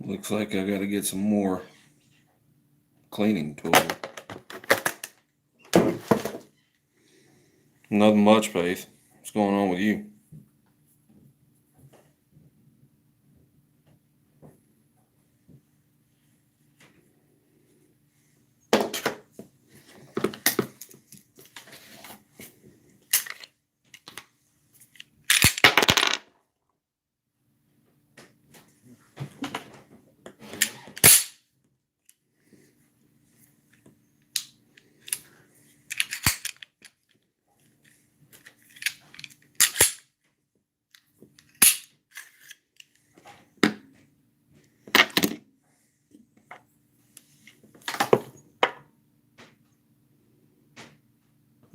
Looks like I gotta get some more cleaning tool. Nothing much, Faith. What's going on with you?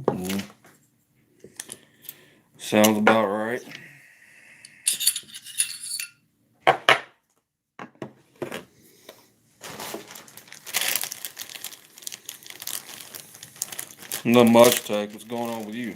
Mm. Sounds about right. Nothing much, Tech. What's going on with you?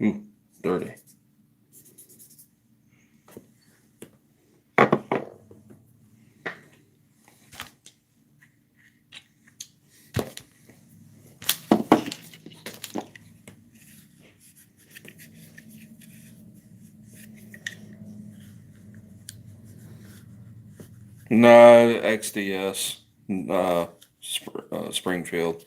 Ooh, dirty. No, XDS. Springfield.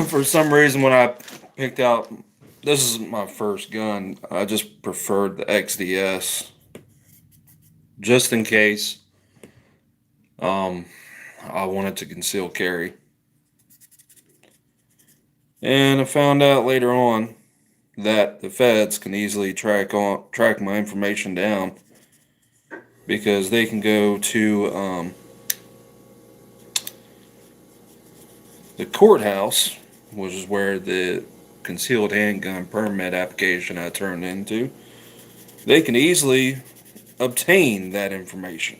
For some reason, when I picked out, this is my first gun, I just preferred the XDS, just in case um, I wanted to conceal carry. And I found out later on that the feds can easily track my information down because they can go to the courthouse, which is where the concealed handgun permit application I turned into. They can easily obtain that information.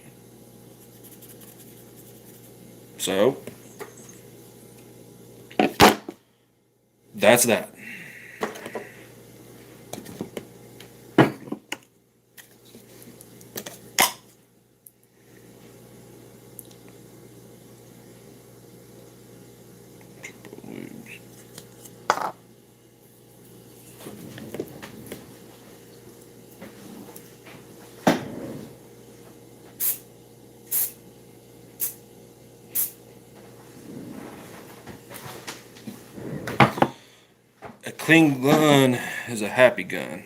So that's that. A clean gun is a happy gun.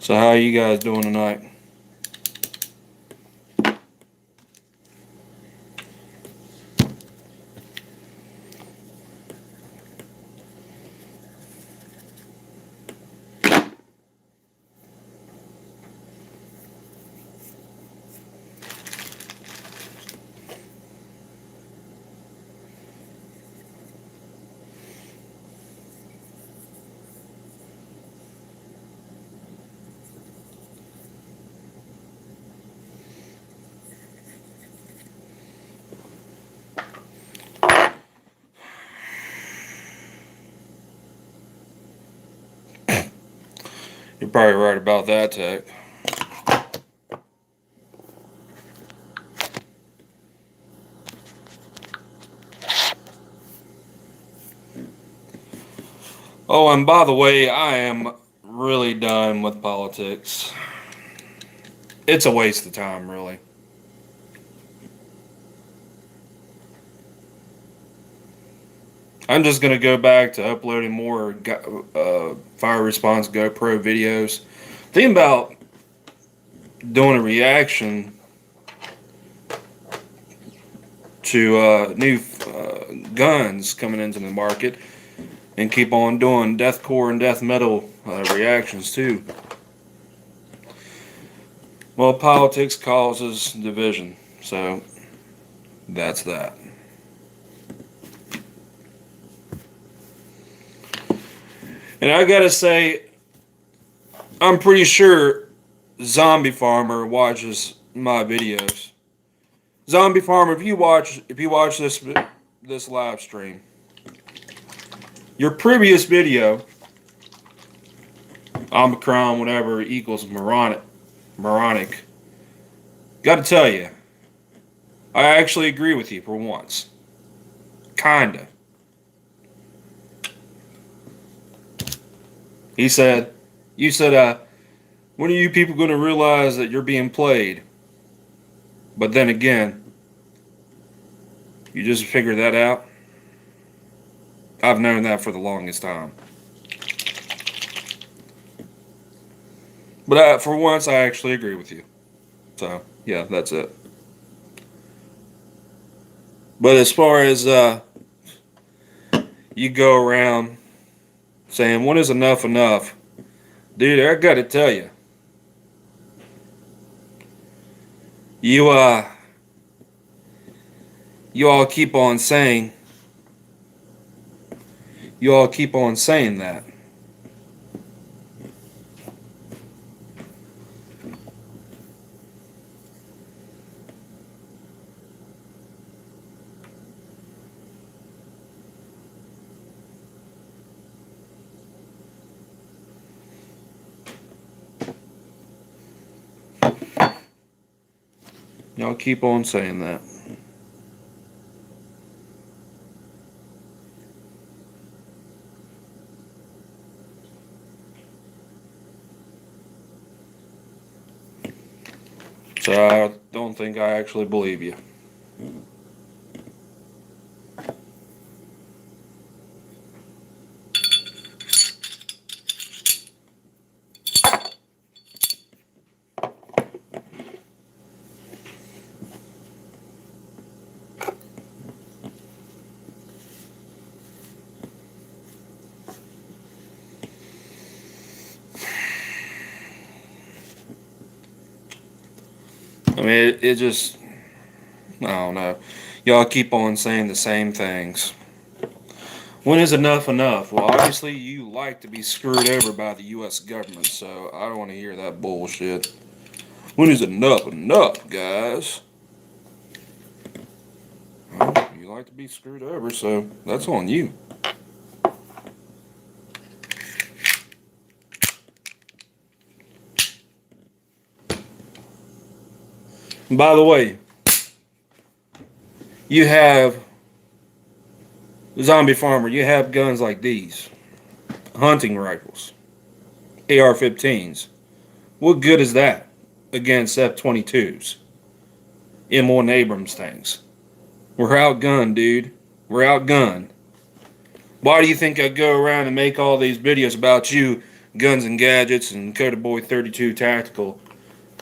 So how are you guys doing tonight? You're probably right about that, Tech. Oh, and by the way, I am really done with politics. It's a waste of time, really. I'm just gonna go back to uploading more fire response GoPro videos. Think about doing a reaction to new guns coming into the market, and keep on doing deathcore and death metal reactions too. Well, politics causes division, so that's that. And I gotta say, I'm pretty sure Zombie Farmer watches my videos. Zombie Farmer, if you watch this live stream, your previous video, Omicron, whatever equals moronic. Got to tell you, I actually agree with you for once. Kinda. He said, you said, when are you people going to realize that you're being played? But then again, you just figured that out. I've known that for the longest time. But for once, I actually agree with you. So, yeah, that's it. But as far as you go around saying, when is enough enough? Dude, I got to tell you, you you all keep on saying, that. Y'all keep on saying that. So I don't think I actually believe you. I mean, it just, I don't know. Y'all keep on saying the same things. When is enough enough? Well, obviously you like to be screwed over by the U.S. government, so I don't want to hear that bullshit. When is enough enough, guys? Well, you like to be screwed over, so that's on you. By the way, you have Zombie Farmer, you have guns like these, hunting rifles, AR-15s. What good is that against F-22s, M1 Abrams tanks? We're outgunned, dude. We're outgunned. Why do you think I go around and make all these videos about you Guns and Gadgets and Coda Boy 32 Tactical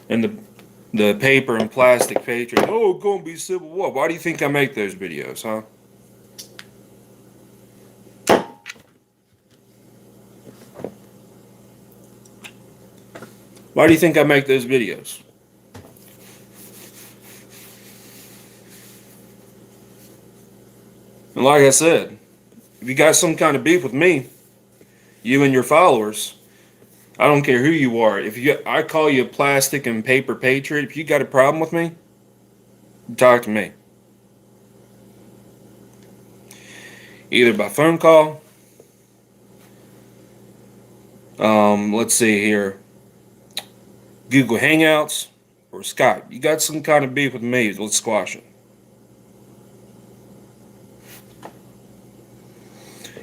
and the paper and plastic Patriot. Oh, it's gonna be Civil War. Why do you think I make those videos, huh? Why do you think I make those videos? And like I said, if you got some kind of beef with me, you and your followers, I don't care who you are. I call you a plastic and paper patriot. If you got a problem with me, talk to me. Either by phone call. Let's see here. Google Hangouts or Skype. You got some kind of beef with me, let's squash it.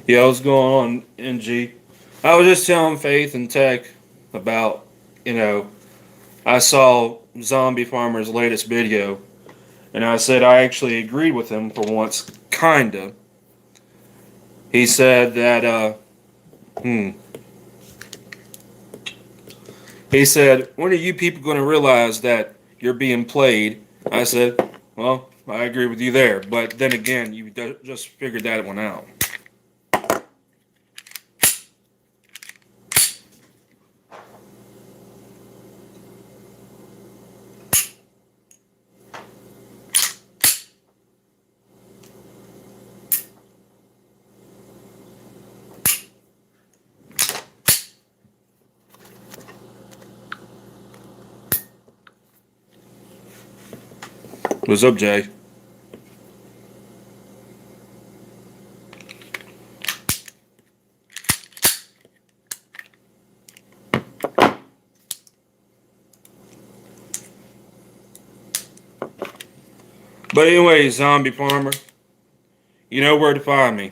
Yeah, what's going on, NG? I was just telling Faith and Tech about, I saw Zombie Farmer's latest video, and I said I actually agreed with him for once, kinda. He said that, he said, when are you people going to realize that you're being played? I said, well, I agree with you there. But then again, you just figured that one out. What's up, Jay? But anyway, Zombie Farmer, you know where to find me.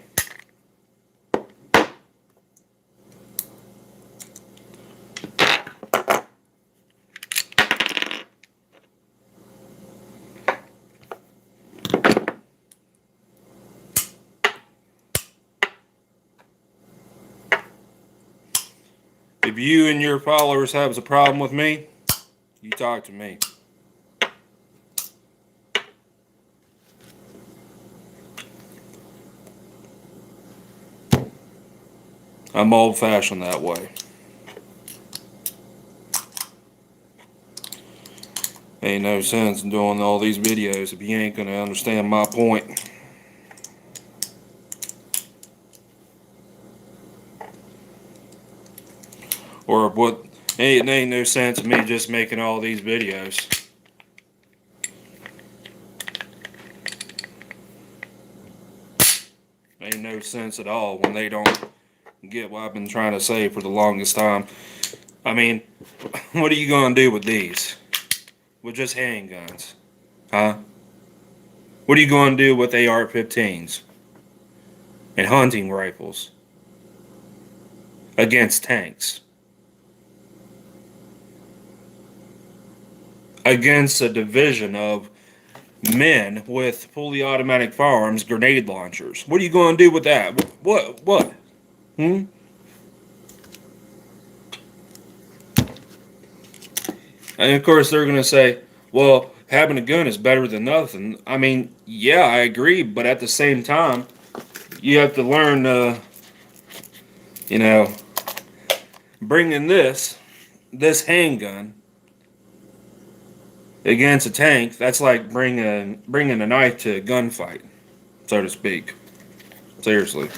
If you and your followers have a problem with me, you talk to me. I'm old-fashioned that way. Ain't no sense in doing all these videos if you ain't gonna understand my point. Or what? Ain't no sense in me just making all these videos. Ain't no sense at all when they don't get what I've been trying to say for the longest time. I mean, what are you gonna do with these? With just handguns? Huh? What are you gonna do with AR-15s and hunting rifles against tanks? Against a division of men with fully automatic firearms, grenade launchers. What are you going to do with that? What? And of course, they're going to say, well, having a gun is better than nothing. I mean, yeah, I agree, but at the same time, you have to learn, bringing this handgun against a tank, that's like bringing a knife to a gunfight, so to speak. Seriously.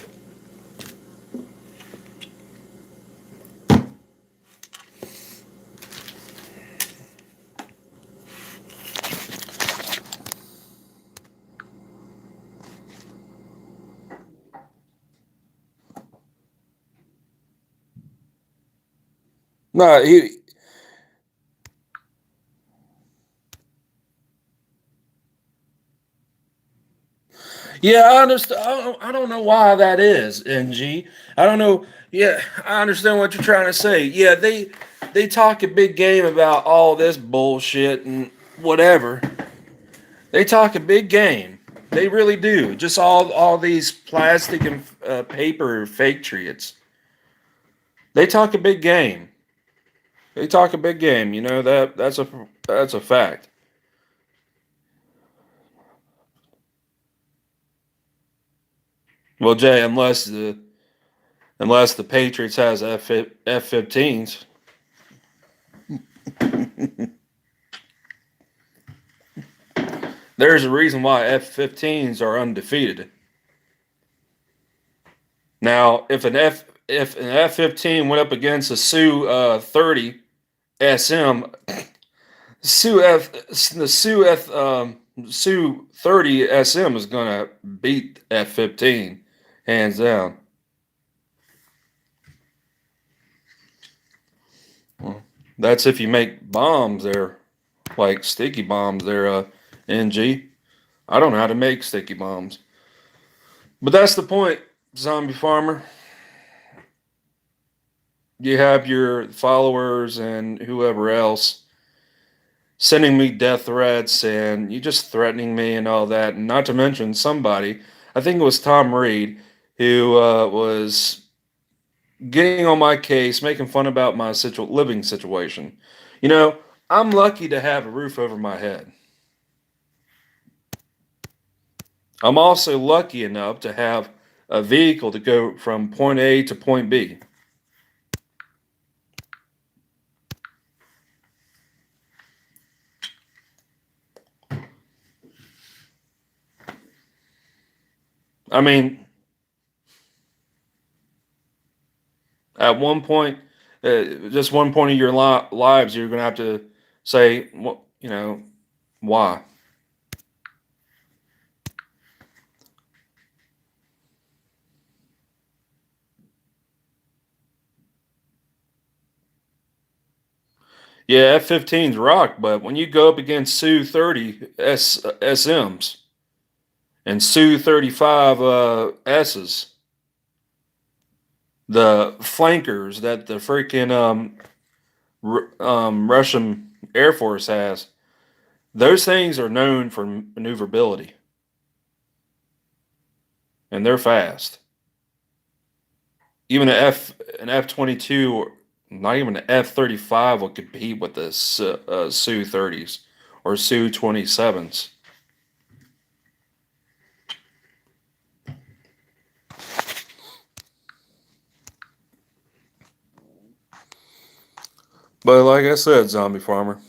No, yeah, I understand. I don't know why that is, NG. I don't know. Yeah, I understand what you're trying to say. Yeah, they talk a big game about all this bullshit and whatever. They talk a big game. They really do. Just all these plastic and paper fake triots. They talk a big game. They talk a big game. You know that's a fact. Well, Jay, unless the Patriots has F-15s, there's a reason why F-15s are undefeated. Now, if an F-15 went up against a Su-30 SM, Su F the Su-30 SM is gonna beat F-15 hands down. Well, that's if you make bombs there, like sticky bombs there, NG. I don't know how to make sticky bombs. But that's the point, zombie farmer. You have your followers and whoever else sending me death threats and you just threatening me and all that. And not to mention somebody, I think it was Tom Reed, who was getting on my case, making fun about my living situation. You know, I'm lucky to have a roof over my head. I'm also lucky enough to have a vehicle to go from point A to point B. I mean, at one point, just one point of your lives, you're going to have to say, well, you know, why? Yeah, F-15s rock, but when you go up against Su-30 SMs and Su-35 S's, the flankers that the freaking Russian Air Force has, those things are known for maneuverability, and they're fast. Even an F-22, or not even an F-35 will compete with the Su-30s or Su-27s. But like I said, zombie farmer,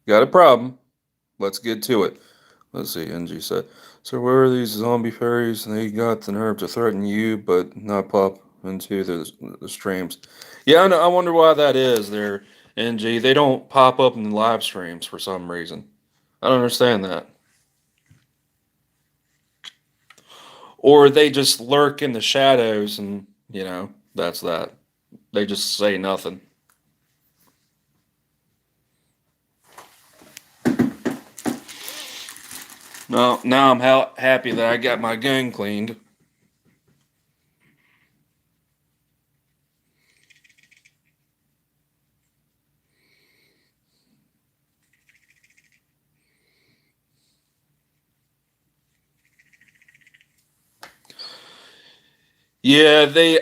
got a problem. Let's get to it. Let's see, NG said. So where are these zombie fairies? And they got the nerve to threaten you, but not pop into the streams. Yeah, I wonder why that is there, NG. They don't pop up in the live streams for some reason. I don't understand that. Or they just lurk in the shadows and, that's that. They just say nothing. No, now I'm happy that I got my gun cleaned. Yeah, they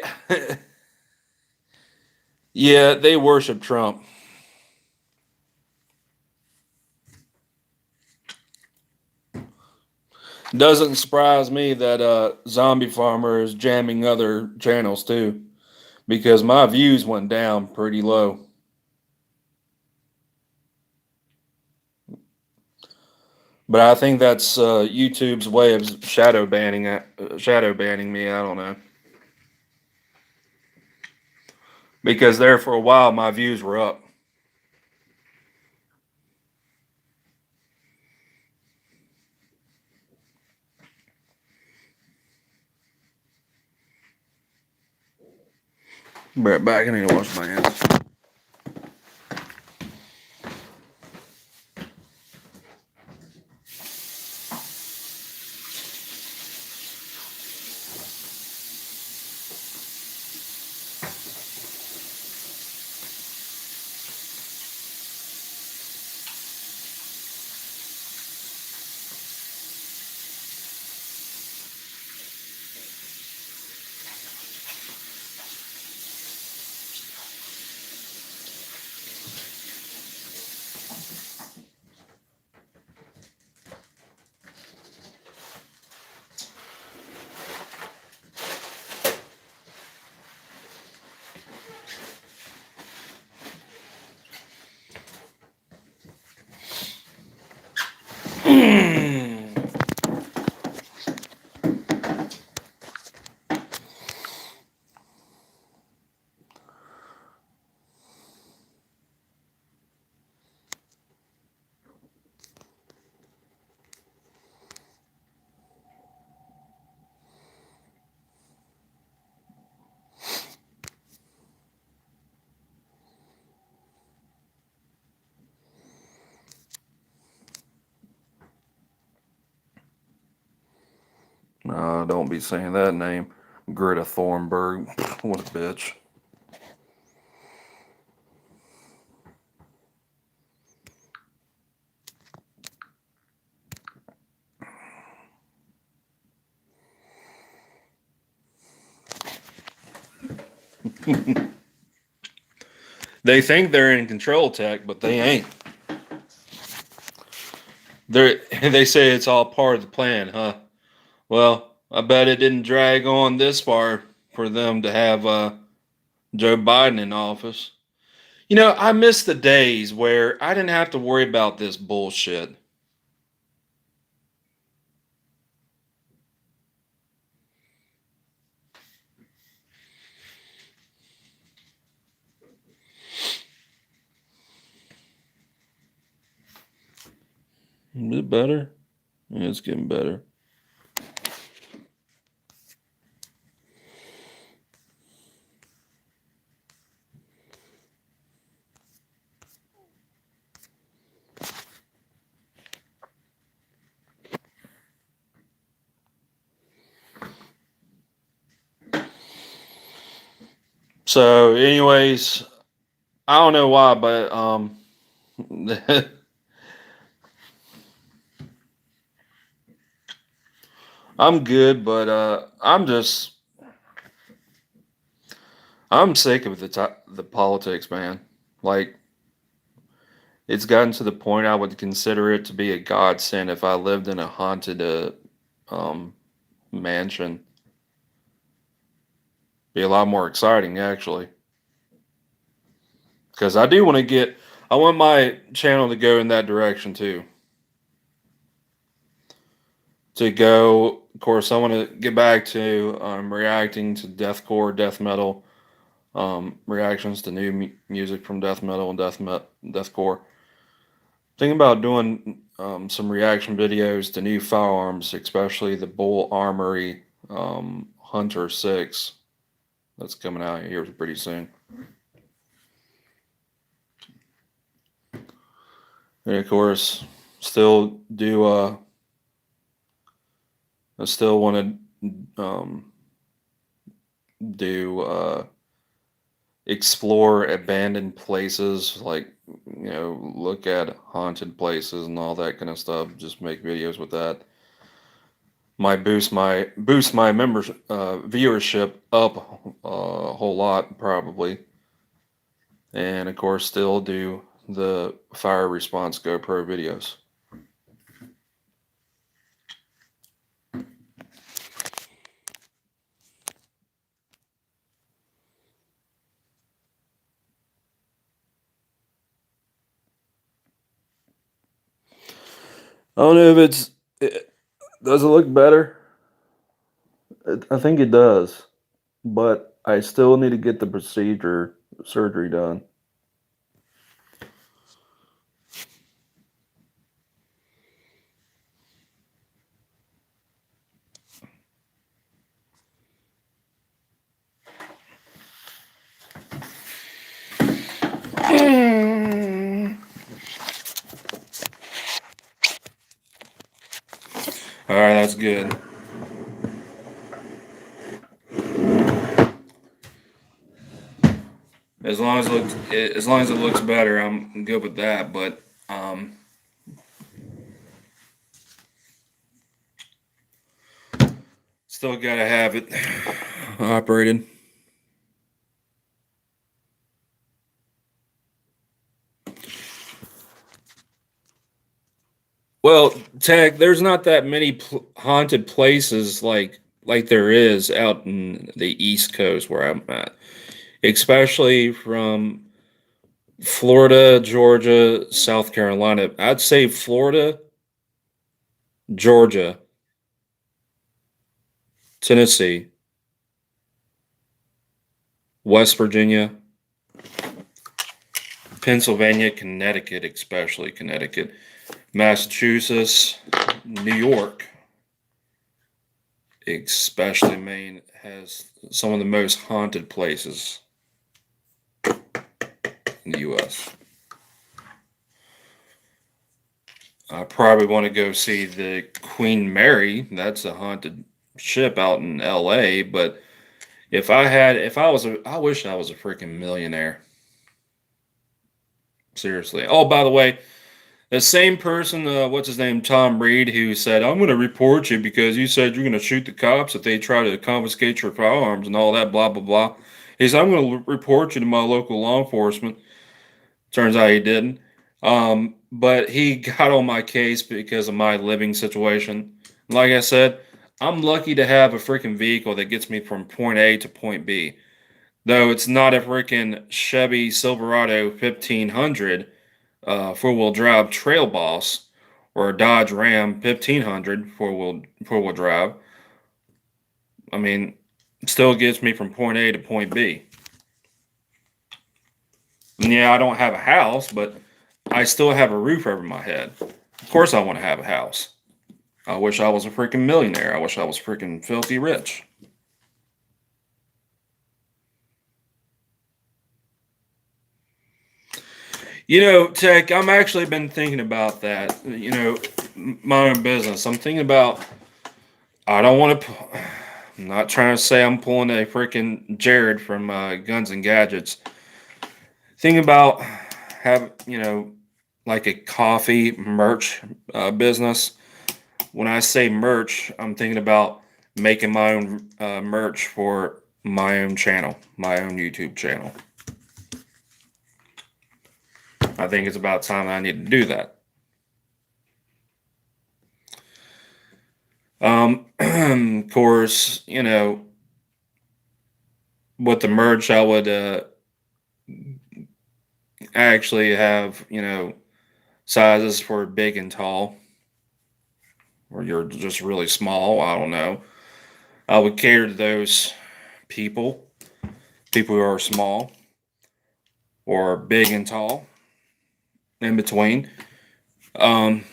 yeah, they worship Trump. Doesn't surprise me that Zombie Farmer is jamming other channels too, because my views went down pretty low. But I think that's YouTube's way of shadow banning me. I don't know, because there for a while my views were up. But back, I need to wash my hands. No, don't be saying that name. Greta Thunberg. What a bitch. They think they're in control tech, but they ain't. They say it's all part of the plan, huh? Well, I bet it didn't drag on this far for them to have Joe Biden in office. You know, I miss the days where I didn't have to worry about this bullshit. Is it better? Yeah, it's getting better. So, anyways, I don't know why, but I'm good, but I'm sick of the politics, man. Like it's gotten to the point I would consider it to be a godsend if I lived in a haunted um mansion. Be a lot more exciting actually, because I want my channel to go in that direction too. To go, of course, I want to get back to reacting to deathcore, death metal, reactions to new music from death metal and deathcore. Thinking about doing some reaction videos to new firearms, especially the Bull Armory Hunter 6 that's coming out here pretty soon. And of course, still do I still want to do explore abandoned places, like look at haunted places and all that kind of stuff. Just make videos with that. Might boost my members viewership up a whole lot probably, and of course still do the fire response GoPro videos. I don't know if does it look better. I think it does, but I still need to get the surgery done. All right, that's good. As long as it looks better, I'm good with that. But still gotta have it operated. Well, Tech, there's not that many haunted places like there is out in the East Coast where I'm at, especially from Florida, Georgia, South Carolina. I'd say Florida Georgia, Tennessee, West Virginia, Pennsylvania, Connecticut, especially Connecticut, Massachusetts, New York, especially Maine, has some of the most haunted places in the U.S. I probably want to go see the Queen Mary. That's a haunted ship out in L.A. But I wish I was a freaking millionaire. Seriously. Oh, by the way, the same person, what's his name, Tom Reed, who said, "I'm going to report you because you said you're going to shoot the cops if they try to confiscate your firearms and all that, blah blah blah." He said, "I'm going to report you to my local law enforcement." Turns out he didn't. But he got on my case because of my living situation. Like I said, I'm lucky to have a freaking vehicle that gets me from point A to point B. Though it's not a freaking Chevy Silverado 1500 four-wheel drive Trail Boss or a Dodge Ram 1500 four-wheel drive. I mean, it still gets me from point A to point B. And yeah, I don't have a house, but I still have a roof over my head. Of course, I want to have a house. I wish I was a freaking millionaire. I wish I was freaking filthy rich. Tech, I'm actually been thinking about that. My own business. I'm thinking about, I don't want to, I'm not trying to say I'm pulling a freaking Jared from Guns and Gadgets. Thinking about like a coffee merch business. When I say merch, I'm thinking about making my own merch for my own channel, my own YouTube channel. I think it's about time I need to do that. Of course, with the merch, I would actually have, sizes for big and tall, or you're just really small. I don't know. I would cater to those people, people who are small or big and tall, in between. Um,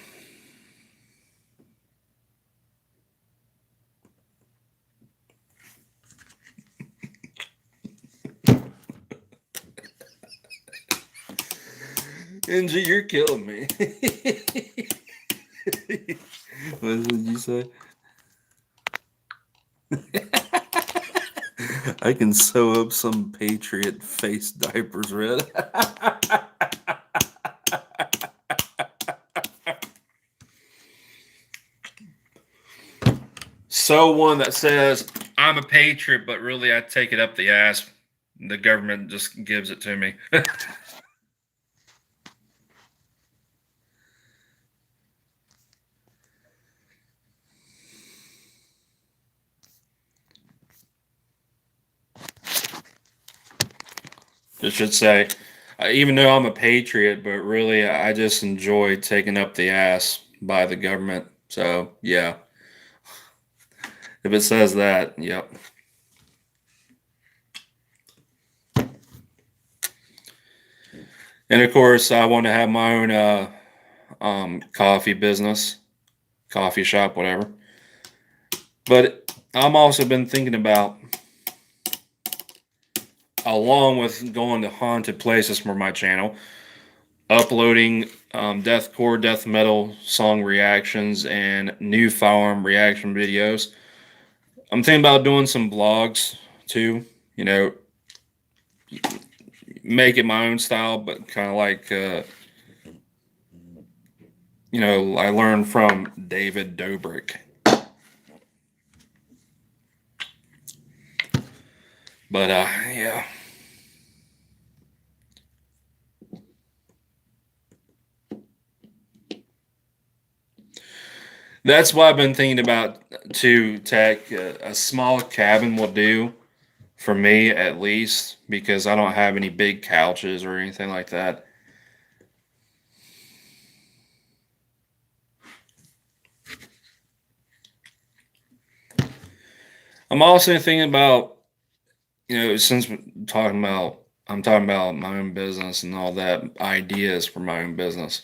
Angie, you're killing me. What did you say? I can sew up some Patriot face diapers, Red. Sew one that says, "I'm a patriot, but really I take it up the ass. The government just gives it to me." It should say, even though I'm a patriot, but really I just enjoy taking up the ass by the government. So, yeah, if it says that, yep. And of course, I want to have my own coffee business, coffee shop, whatever. But I'm also been thinking about, along with going to haunted places for my channel, uploading deathcore, death metal song reactions and new firearm reaction videos. I'm thinking about doing some blogs too. You know, make it my own style, but kind of like I learned from David Dobrik. But yeah. That's what I've been thinking about too, Tech. A small cabin will do for me at least because I don't have any big couches or anything like that. I'm also thinking about, since I'm talking about my own business and all that, ideas for my own business.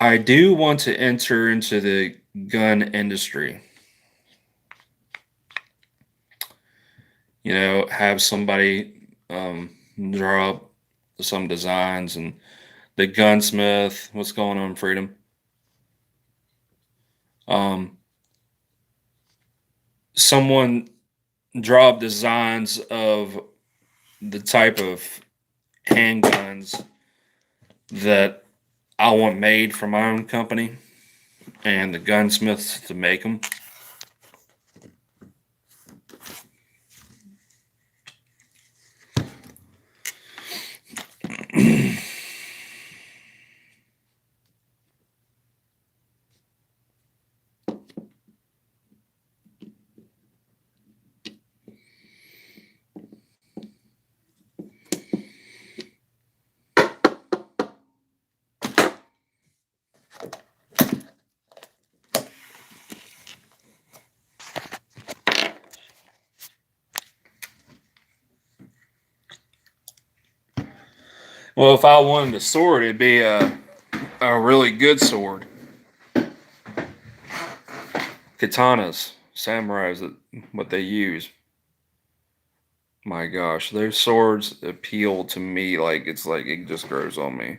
I do want to enter into the gun industry. Have somebody draw up some designs and the gunsmith. What's going on, Freedom? Um, Someone draw up designs of the type of handguns that I want made for my own company and the gunsmiths to make them. Well, if I wanted a sword, it'd be a really good sword. Katanas, samurais, what they use. My gosh, those swords appeal to me like it's like it just grows on me.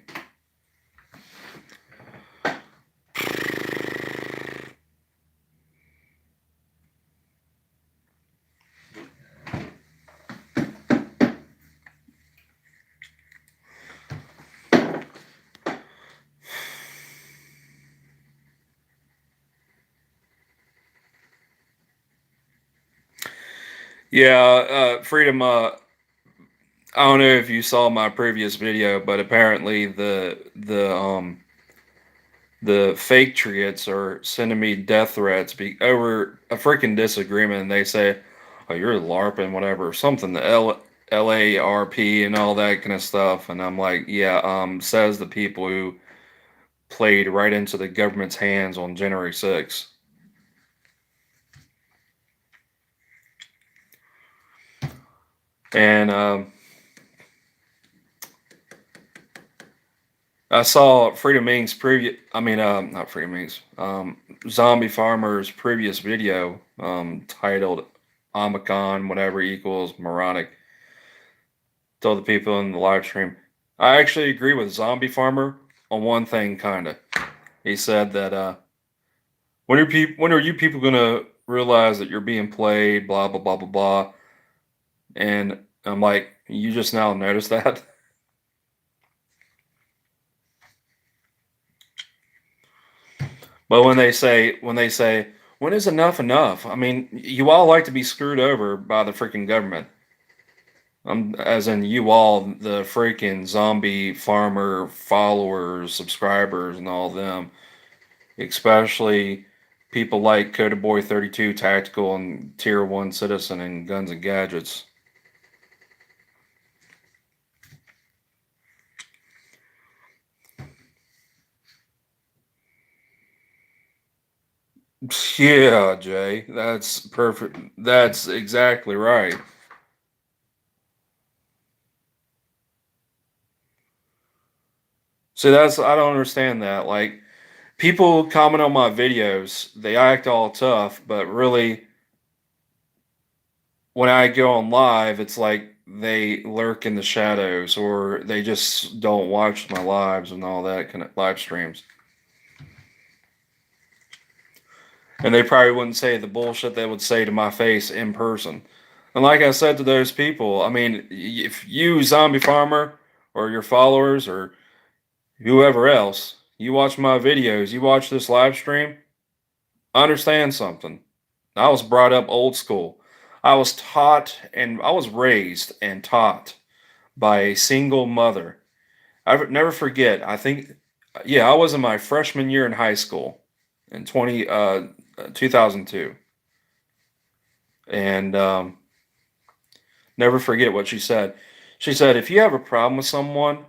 Yeah, Freedom. I don't know if you saw my previous video, but apparently the fake triots are sending me death threats over a freaking disagreement, and they say, "Oh, you're LARPing, whatever, something the LARP and all that kind of stuff." And I'm like, "Yeah." Says the people who played right into the government's hands on January 6th. And I saw Freedom Ming's previous. I mean, not Freedom Ming's. Zombie Farmer's previous video, titled "Omicron whatever equals moronic." Told the people in the live stream. I actually agree with Zombie Farmer on one thing, kinda. He said that when are you people gonna realize that you're being played? Blah blah blah blah blah. And I'm like, you just now noticed that? But when they say when is enough enough? I mean, you all like to be screwed over by the freaking government. As in you all, the freaking zombie farmer followers, subscribers, and all of them, especially people like Coda Boy 32 Tactical and Tier 1 Citizen and Guns and Gadgets. Yeah, Jay, that's perfect. That's exactly right. See, I don't understand that. Like, people comment on my videos, they act all tough, but really, when I go on live, it's like they lurk in the shadows or they just don't watch my lives and all that kind of live streams. And they probably wouldn't say the bullshit they would say to my face in person. And like I said to those people, I mean, if you, Zombie Farmer, or your followers, or whoever else, you watch my videos, you watch this live stream, understand something. I was brought up old school. I was taught and I was raised and taught by a single mother. I never forget. I think, yeah, I was in my freshman year in high school in 2002, and never forget what she said. She said, "If you have a problem with someone,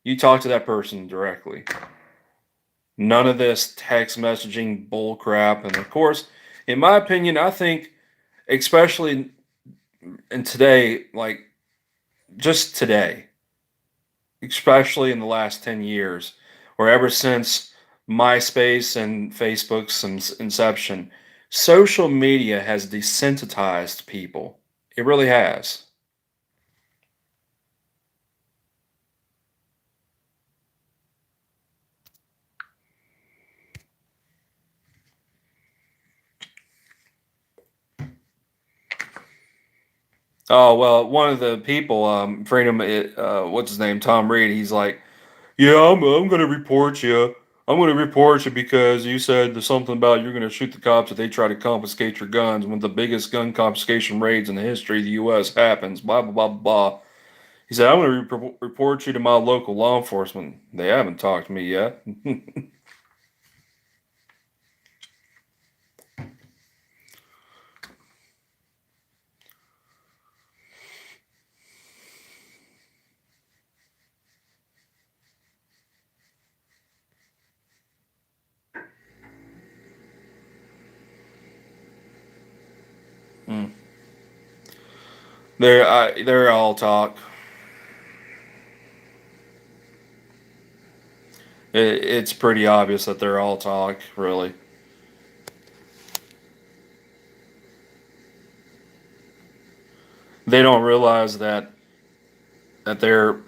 you talk to that person directly. None of this text messaging bull crap." And of course, In my opinion, I think, especially in today, like just today, especially in the last 10 years, or ever since MySpace and Facebook's inception, social media has desensitized people. It really has. Oh, well, one of the people, Freedom, what's his name? Tom Reed, he's like, yeah, I'm going to report you. I'm going to report you because you said there's something about you're going to shoot the cops if they try to confiscate your guns when the biggest gun confiscation raids in the history of the U.S. happens. Blah, blah, blah, blah. He said, I'm going to report you to my local law enforcement. They haven't talked to me yet. Mm. They're all talk. It's pretty obvious that they're all talk, really. They don't realize that they're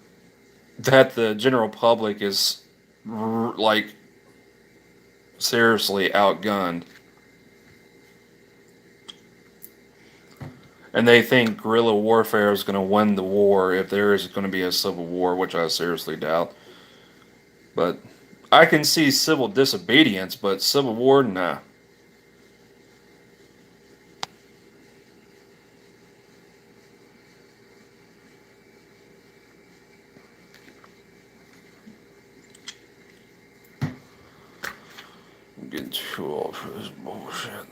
that the general public is like seriously outgunned, and they think guerrilla warfare is going to win the war if there is going to be a civil war, which I seriously doubt. But I can see civil disobedience, but civil war, nah. I'm getting too old for this bullshit.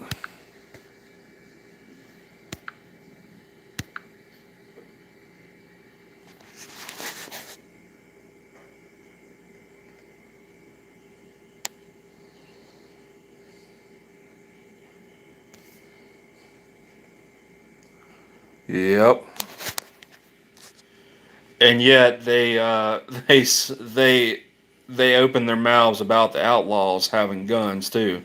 Yep. And yet they they open their mouths about the outlaws having guns too.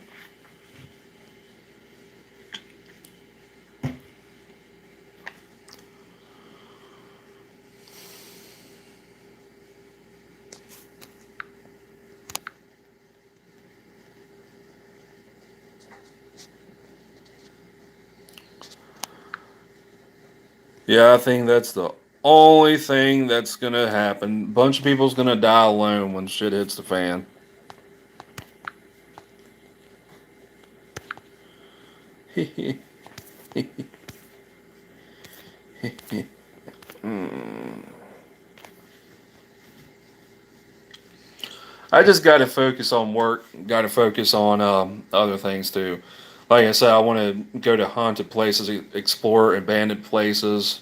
Yeah, I think that's the only thing that's gonna happen. Bunch of people's gonna die alone when shit hits the fan. I just got to focus on work. Got to focus on other things too. Like I said, I want to go to haunted places, explore abandoned places.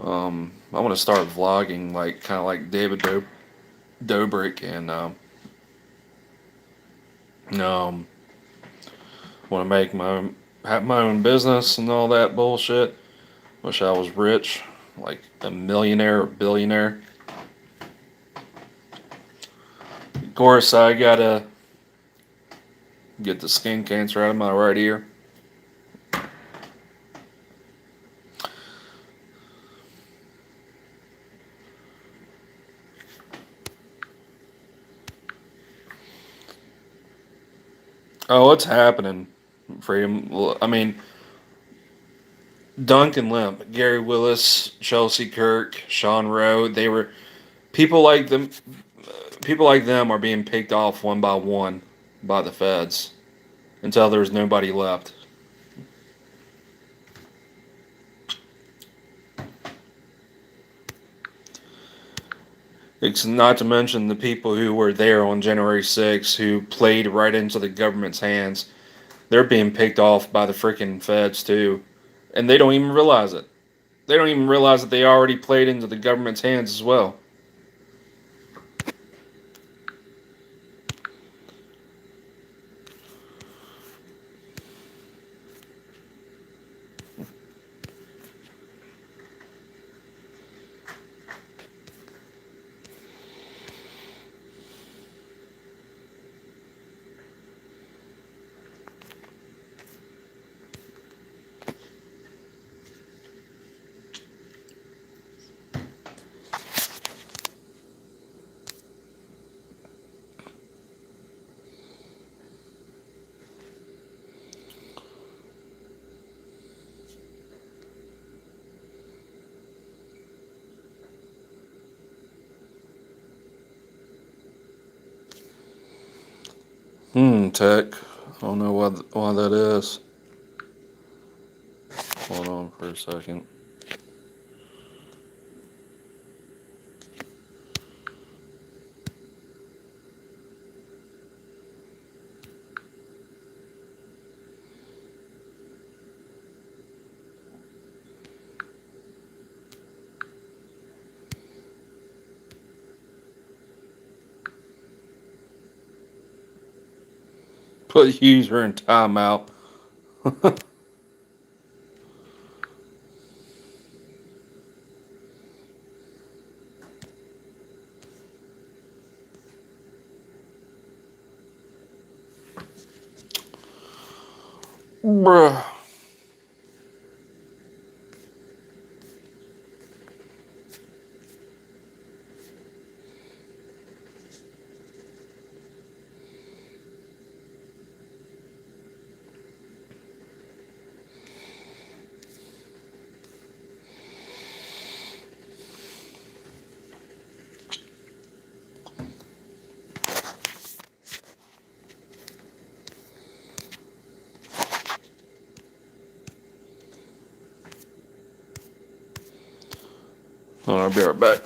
I want to start vlogging, like kind of like Dobrik, and um, want to make my own, have my own business and all that bullshit. Wish I was rich, like a millionaire or billionaire. Of course, I gotta get the skin cancer out of my right ear. Oh, what's happening? Freedom. Well, I mean, Duncan Limp, Gary Willis, Chelsea Kirk, Sean Rowe. They were people like them. People like them are being picked off one by one by the feds until there's nobody left. It's not to mention the people who were there on January 6th who played right into the government's hands. They're being picked off by the freaking feds too, and they don't even realize it. They don't even realize that they already played into the government's hands as well. Tech. I don't know why that is. Hold on for a second. Put user in timeout. Bruh. I'll be right back.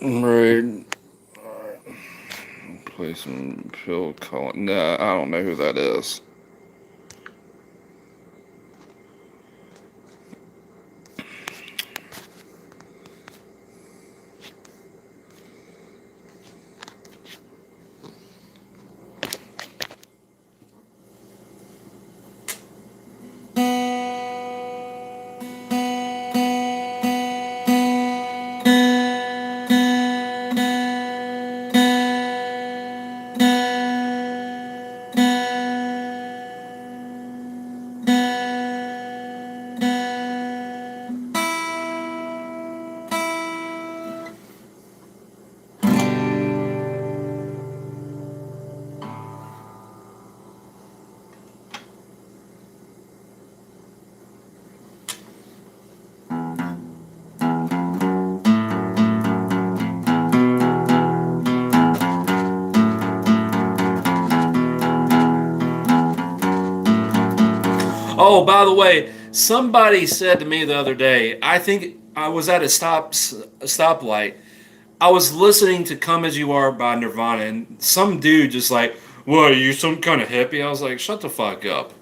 Right. Play some Phil Collins. Nah, I don't know who that is. Oh, by the way, somebody said to me the other day, I think I was at a stoplight. I was listening to "Come as You Are" by Nirvana, and some dude just like, "What are you, some kind of hippie?" I was like, "Shut the fuck up."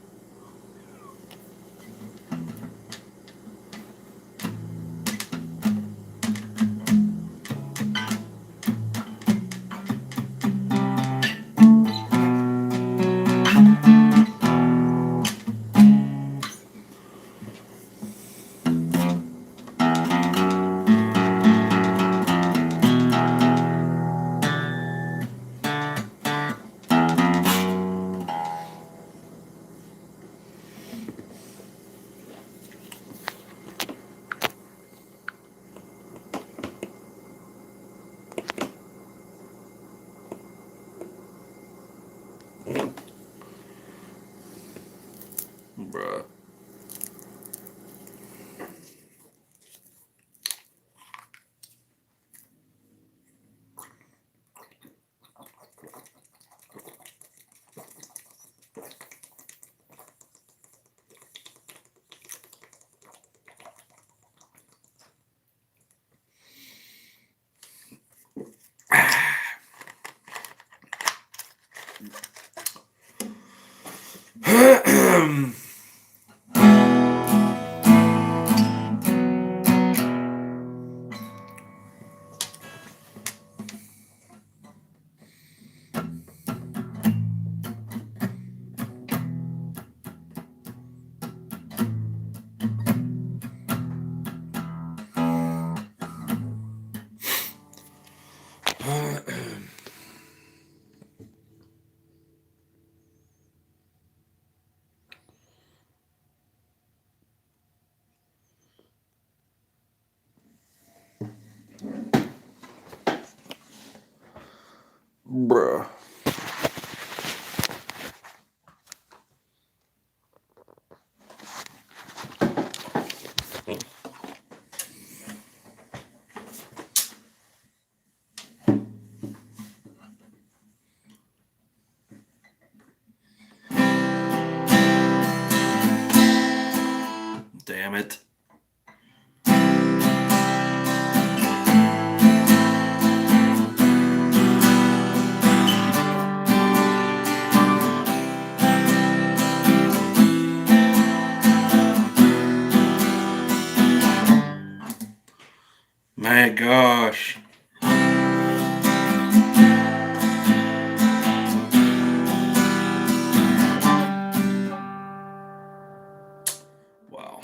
Bruh. Bruh. Damn it. My gosh. Wow.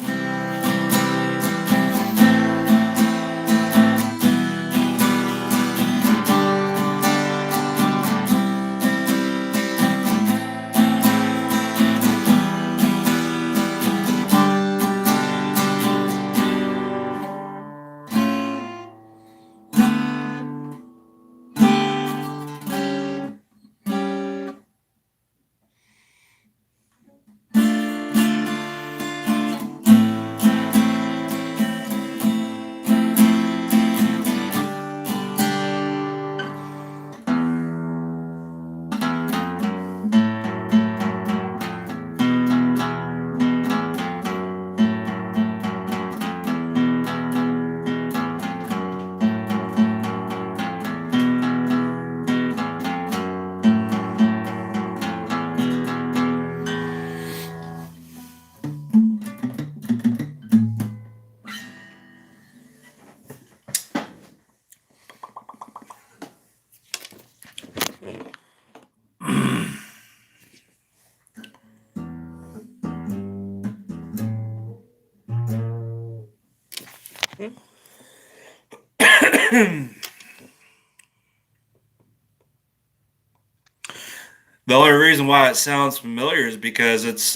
The only reason why it sounds familiar is because it's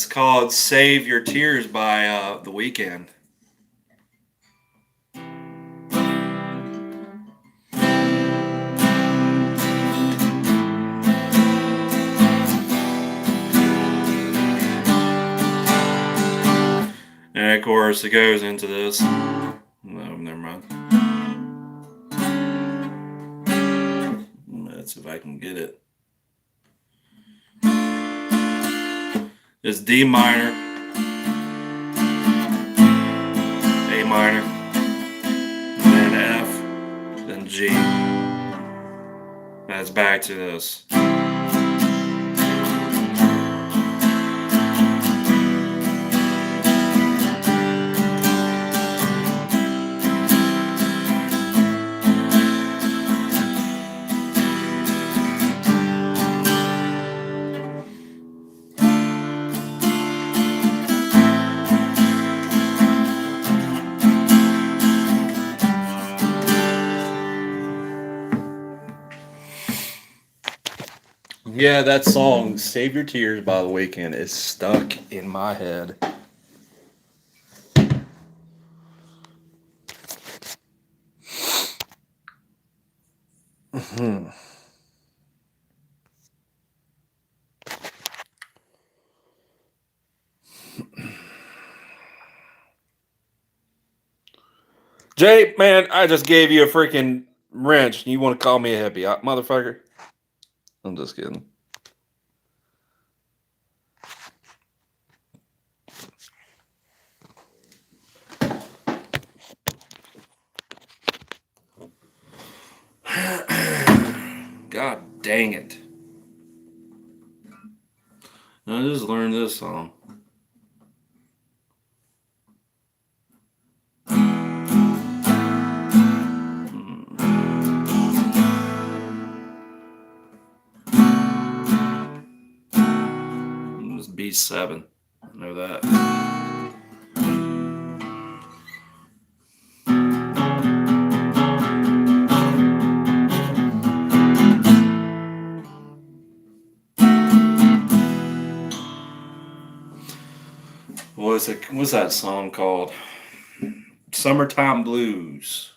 called "Save Your Tears" by The Weeknd. And of course, it goes into this. No, never mind. Let's see if I can get it. It's D minor, A minor, then F, then G. And it's back to this. Yeah, that song, Save Your Tears by The Weeknd, is stuck in my head. Jay, man, I just gave you a freaking wrench. You want to call me a hippie, motherfucker? I'm just kidding. God dang it. I just learned this song. It's B7. I know that. What's that song called? Summertime Blues.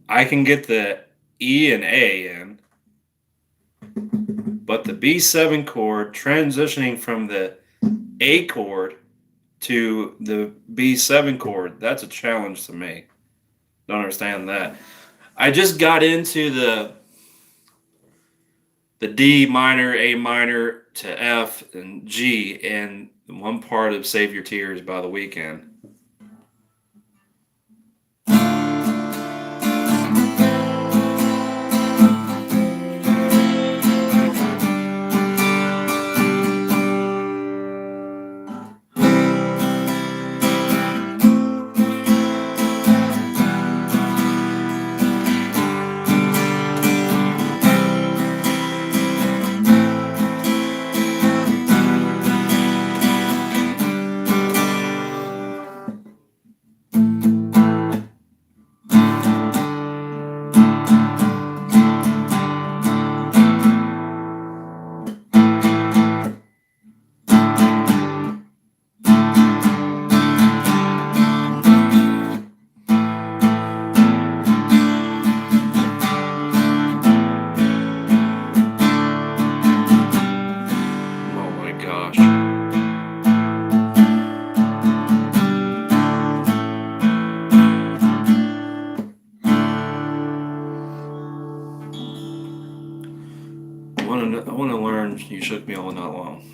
I can get the E and A in, but the B7 chord transitioning from the A chord to the B7 chord, that's a challenge to me. Don't understand that. I just got into the D minor, A minor to F and G in one part of Save Your Tears by The Weeknd. Oh my gosh. I want to learn You Shook Me All Night Long.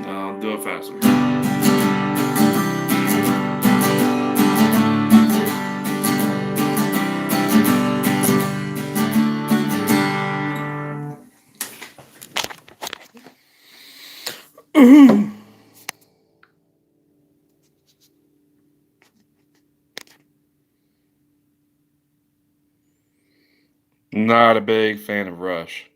No, do it faster. Not a big fan of Rush.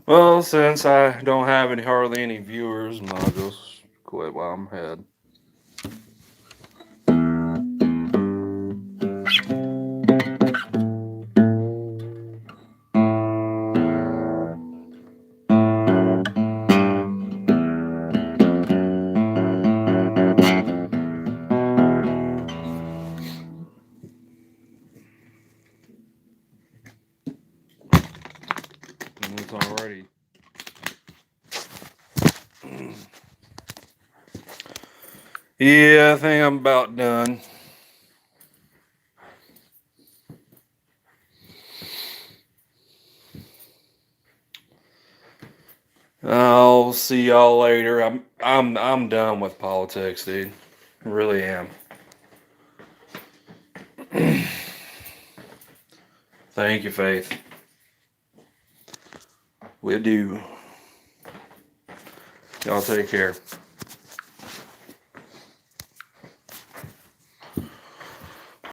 Well, since I don't have hardly any viewers, I'll just quit while I'm ahead. And it's already. Yeah, I think I'm about done. I'll see y'all later. I'm done with politics, dude. I really am. Thank you, Faith. We do. Y'all take care.